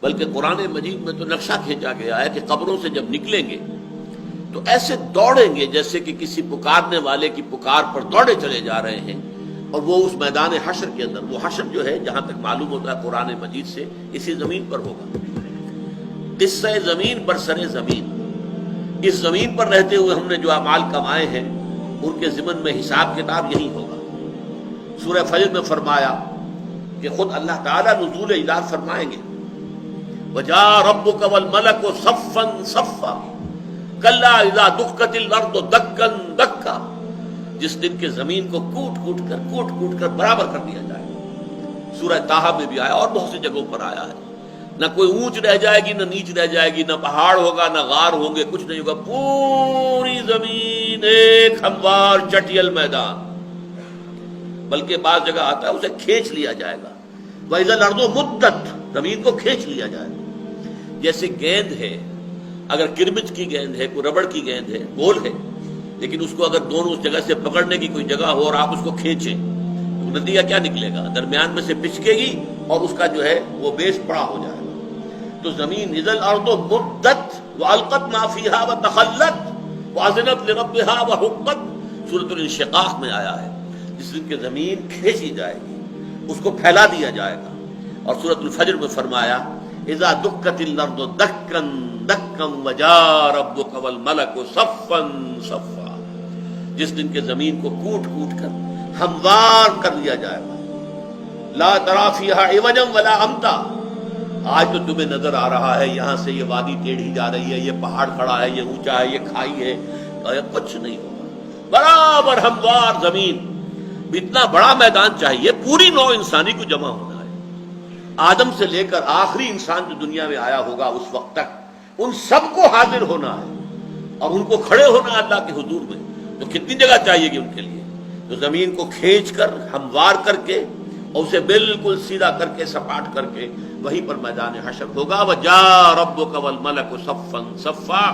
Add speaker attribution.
Speaker 1: بلکہ قرآن مجید میں تو نقشہ کھینچا گیا ہے کہ قبروں سے جب نکلیں گے تو ایسے دوڑیں گے جیسے کہ کسی پکارنے والے کی پکار پر دوڑے چلے جا رہے ہیں، اور وہ اس میدان حشر کے اندر، وہ حشر جو ہے جہاں تک معلوم ہوتا ہے قرآن مجید سے اسی زمین پر ہوگا، قصہ زمین برسر زمین، اس زمین پر رہتے ہوئے ہم نے جو اعمال کمائے ہیں ان کے ضمن میں حساب کتاب یہی ہوگا۔ سورہ فجر میں فرمایا کہ خود اللہ تعالیٰ نزول الہ فرمائیں گے، وَجَاءَ رَبُّكَ وَالْمَلَكُ صَفًّا صَفًّا كَلَّا إِذَا دُكَّتِ الْأَرْضُ دَكًّا دَكًّا، جس دن کے زمین کو کوٹ کوٹ کر برابر کر دیا جائے گا۔ سورہ طٰہٰ میں بھی آیا اور بہت سی جگہوں پر آیا ہے، نہ کوئی اونچ رہ جائے گی نہ نیچ رہ جائے گی، نہ پہاڑ ہوگا نہ غار ہوں گے، کچھ نہیں ہوگا، پوری زمین ایک ہموار چٹیل میدان، بلکہ بعض جگہ آتا ہے اسے کھینچ لیا جائے گا، وَإِذَا الْأَرْضُ مُدَّتْ، زمین کو کھینچ لیا جائے گا۔ جیسے گیند ہے، اگر کرمچ کی گیند ہے، کوئی ربڑ کی گیند ہے، گول ہے، لیکن اس کو اگر دونوں اس جگہ سے پکڑنے کی کوئی جگہ ہو اور آپ اس کو کھینچیں تو نتیجہ کیا نکلے گا؟ درمیان میں سے پچکے گی اور اس کا جو ہے وہ بیس بڑا ہو جائے گا۔ تو زمین اذا الارض مدت والقت ما فیہا وتخلت واذنت لربها وحقت، سورۃ الانشقاق میں آیا ہے، جس دن کہ زمین کھینچی جائے گی، اس کو پھیلا دیا جائے گا۔ اور سورۃ الفجر میں فرمایا اذا دکت الارض دکا دکا وجاء ربک والملک صفا صفا، جس دن کے زمین کو کوٹ کر ہموار کر لیا جائے گا، لا تری فیہا عوجا ولا امتا، آج تو تمہیں نظر آ رہا ہے یہاں سے یہ وادی ٹیڑھی جا رہی ہے، یہ پہاڑ کھڑا ہے، یہ اونچا ہے، یہ کھائی ہے، اور کچھ نہیں ہوگا، برابر ہموار زمین۔ اتنا بڑا میدان چاہیے پوری نوع انسانی کو جمع ہونا ہے، آدم سے لے کر آخری انسان جو دنیا میں آیا ہوگا اس وقت تک ان سب کو حاضر ہونا ہے اور ان کو کھڑے ہونا ہے اللہ کے حضور میں، تو کتنی جگہ چاہیے گی ان کے لیے؟ تو زمین کو کھینچ کر ہموار کر کے اور اسے بالکل سیدھا کر کے سپاٹ کر کے وہیں پر میدان حشر ہوگا، وَجَاءَ رَبُّكَ وَالْمَلَكُ صَفًّا صَفًّا۔